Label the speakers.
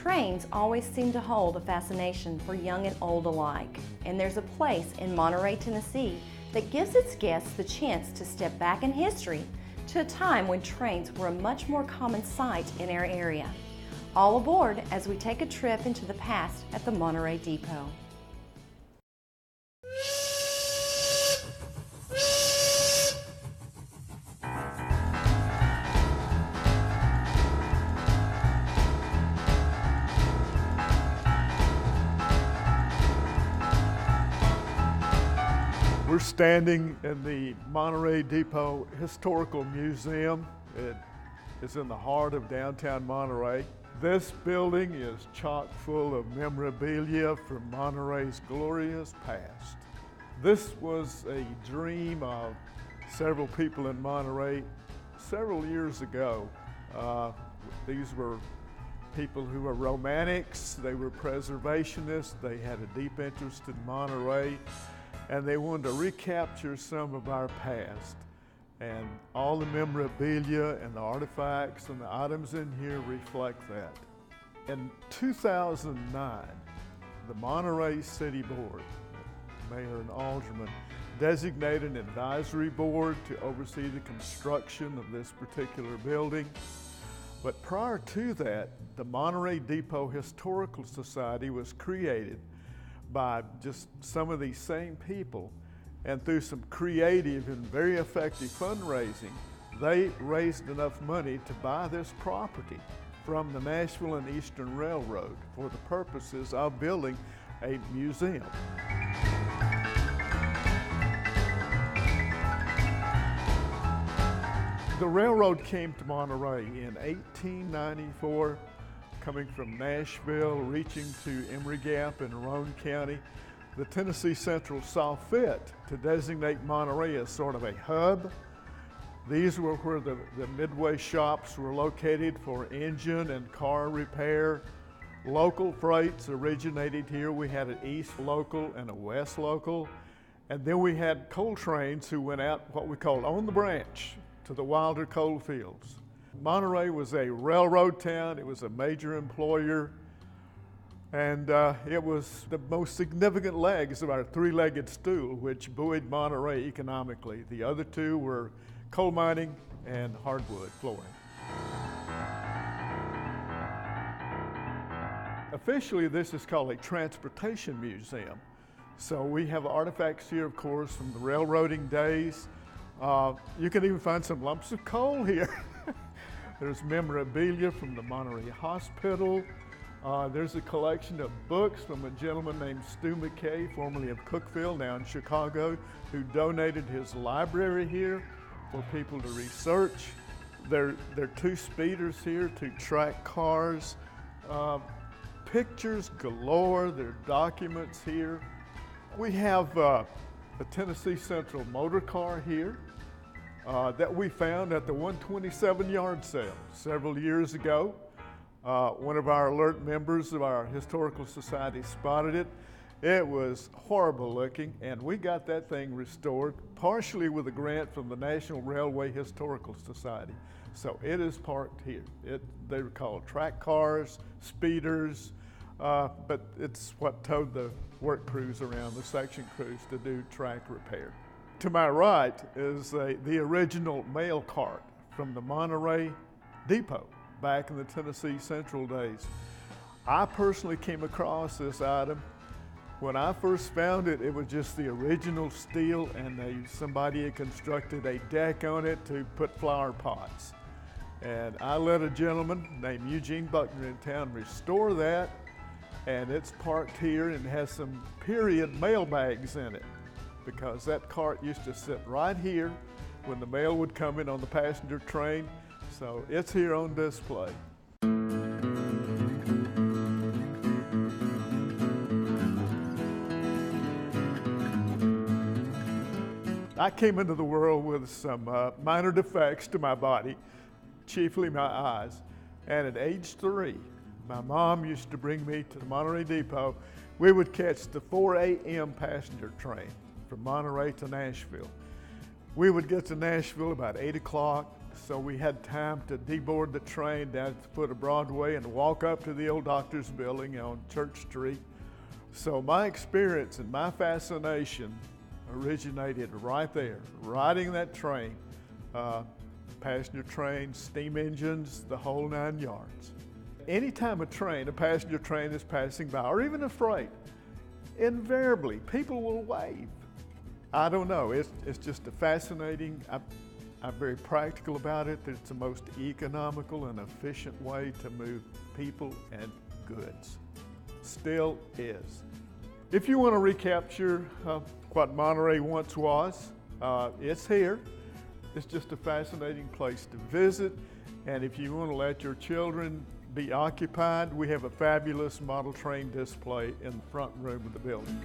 Speaker 1: Trains always seem to hold a fascination for young and old alike, and there's a place in Monterey, Tennessee that gives its guests the chance to step back in history to a time when trains were a much more common sight in our area. All aboard as we take a trip into the past at the Monterey Depot.
Speaker 2: We're standing in the Monterey Depot Historical Museum. It is in the heart of downtown Monterey. This building is chock full of memorabilia from Monterey's glorious past. This was a dream of several people in Monterey several years ago. These were people who were romantics, they were preservationists, they had a deep interest in Monterey, and they wanted to recapture some of our past. And all the memorabilia and the artifacts and the items in here reflect that. In 2009, the Monterey City Board, Mayor and Alderman, designated an advisory board to oversee the construction of this particular building. But prior to that, the Monterey Depot Historical Society was created by just some of these same people, and through some creative and very effective fundraising, they raised enough money to buy this property from the Nashville and Eastern Railroad for the purposes of building a museum. The railroad came to Monterey in 1894, coming from Nashville, reaching to Emory Gap in Roane County. The Tennessee Central saw fit to designate Monterey as sort of a hub. These were where the midway shops were located for engine and car repair. Local freights originated here. We had an East Local and a West Local. And then we had coal trains who went out what we called on the branch to the wilder coal fields. Monterey was a railroad town. It was a major employer, and it was the most significant legs of our three-legged stool, which buoyed Monterey economically. The other two were coal mining and hardwood flooring. Officially, this is called a transportation museum. So we have artifacts here, of course, from the railroading days. You can even find some lumps of coal here. There's memorabilia from the Monterey Hospital. There's a collection of books from a gentleman named Stu McKay, formerly of Cookeville, now in Chicago, who donated his library here for people to research. There are two speeders here, two track cars, pictures galore, there are documents here. We have a Tennessee Central motor car here that we found at the 127 yard sale several years ago. One of our alert members of our historical society spotted it. It was horrible looking, and we got that thing restored, partially with a grant from the National Railway Historical Society. So it is parked here. They were called track cars, speeders, but it's what towed the work crews around, the section crews, to do track repair. To my right is the original mail cart from the Monterey Depot back in the Tennessee Central days. I personally came across this item. When I first found it, it was just the original steel, and somebody had constructed a deck on it to put flower pots. And I let a gentleman named Eugene Buckner in town restore that, and it's parked here and has some period mail bags in it, because that cart used to sit right here when the mail would come in on the passenger train. So it's here on display. I came into the world with some minor defects to my body, chiefly my eyes. And at age 3, my mom used to bring me to the Monterey Depot. We would catch the 4 a.m. passenger train from Monterey to Nashville. We would get to Nashville about 8 o'clock, so we had time to deboard the train down at the foot of Broadway and walk up to the old doctor's building on Church Street. So my experience and my fascination originated right there, riding that train, passenger train, steam engines, the whole 9 yards. Anytime a passenger train is passing by, or even a freight, invariably people will wave. I don't know, it's just a fascinating, I'm very practical about it. It's the most economical and efficient way to move people and goods. Still is. If you want to recapture what Monterey once was, it's here. It's just a fascinating place to visit. And if you want to let your children be occupied, we have a fabulous model train display in the front room of the building.